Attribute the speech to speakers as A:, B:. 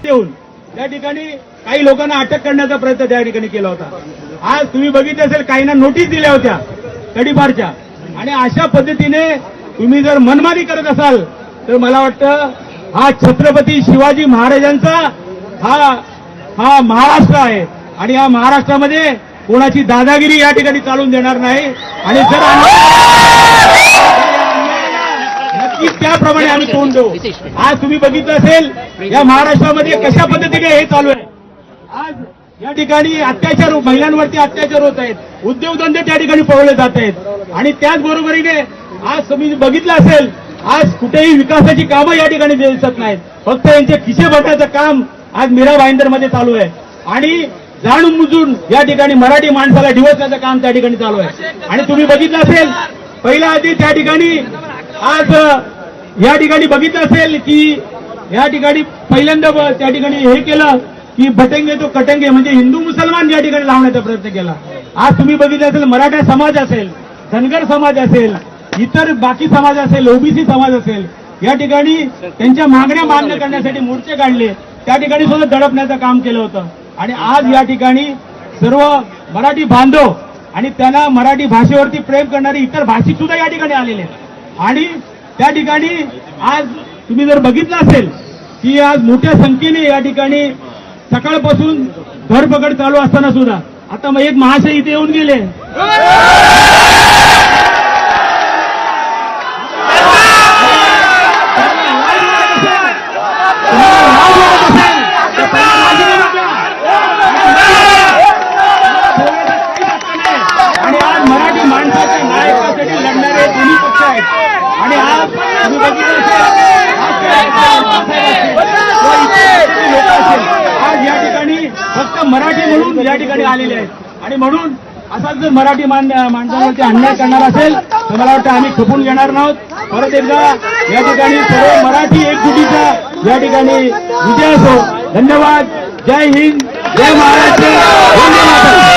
A: देऊन त्या ठिकाणी काही लोकांना अटक करण्याचा प्रयत्न त्या ठिकाणी केला होता। आज तुम्ही बघितलं असेल काहींना नोटीस दिल्या होत्या तडीपारच्या, आणि अशा पद्धतीने तुम्ही जर मनमानी करत असाल तर मला वाटतं हा छत्रपती शिवाजी महाराजांचा हा महाराष्ट्र आहे, आणि या महाराष्ट्रामध्ये कोणाची दादागिरी या ठिकाणी चालून देणार नाही। आणि जर नक्कीच त्याप्रमाणे आम्ही तोंड देऊ। आज तुम्ही बघितलं असेल या महाराष्ट्रामध्ये कशा पद्धतीने हे चालू आहे। आज या ठिकाणी अत्याचार, महिलांवरती अत्याचार होत आहेत, उद्योगधंदे त्या ठिकाणी पळवले जात आहेत, आणि त्याचबरोबरीने आज तुम्ही बघितलं असेल आज कुठेही विकासाची कामं या ठिकाणी दिसत नाहीत, फक्त यांचे खिसे भरण्याचं काम आज मीरा भाईंदरमध्ये चालू आहे, आणि जाणून बुजून या ठिकाणी मराठी माणसाला डिवचण्याचं काम त्या ठिकाणी चालू आहे। आणि तुम्ही बघितलं असेल पहिल्या आधी त्या ठिकाणी आज या ठिकाणी बघितलं असेल की या ठिकाणी पहिल्यांदा त्या ठिकाणी हे केलं की भटेंगे तो कटेंगे, म्हणजे हिंदू मुसलमान या ठिकाणी लावण्याचा प्रयत्न केला। आज तुम्ही बघितलं असेल मराठा समाज असेल, धनगर समाज असेल, इतर बाकी समाज असेल, ओबीसी समाज असेल, या ठिकाणी त्यांच्या मागण्या मान्य करण्यासाठी मोर्चे काढले, त्या ठिकाणी सुद्धा दडपण्याचं काम केलं होतं। आणि आज या ठिकाणी सर्व मराठी बांधव आणि त्यांना मराठी भाषेवरती प्रेम करणारे इतर भाषिक सुद्धा या ठिकाणी आलेले आहेत। आणि त्या ठिकाणी आज तुम्ही जर बघितलं असेल की आज मोठ्या संख्येने या ठिकाणी सकाळपासून धरपकड चालू असताना सुद्धा आता मग एक महाशय इथे येऊन गेले, आणि आज मराठी माणसाच्या नायकासाठी लढणारे दोन्ही पक्ष आहेत। आणि आज तुम्ही बघितलं आज या ठिकाणी फक्त मराठी म्हणून या ठिकाणी आलेले आहेत, आणि म्हणून असाच जर मराठी माणसावरती अन्याय करणार असेल तर मला वाटतं आम्ही खपून घेणार नाहोत। परत एकदा या ठिकाणी सर्व मराठी एकजुटीचा या ठिकाणी विजय असो। धन्यवाद। जय हिंद, जय महाराष्ट्र, वंदे मातरम।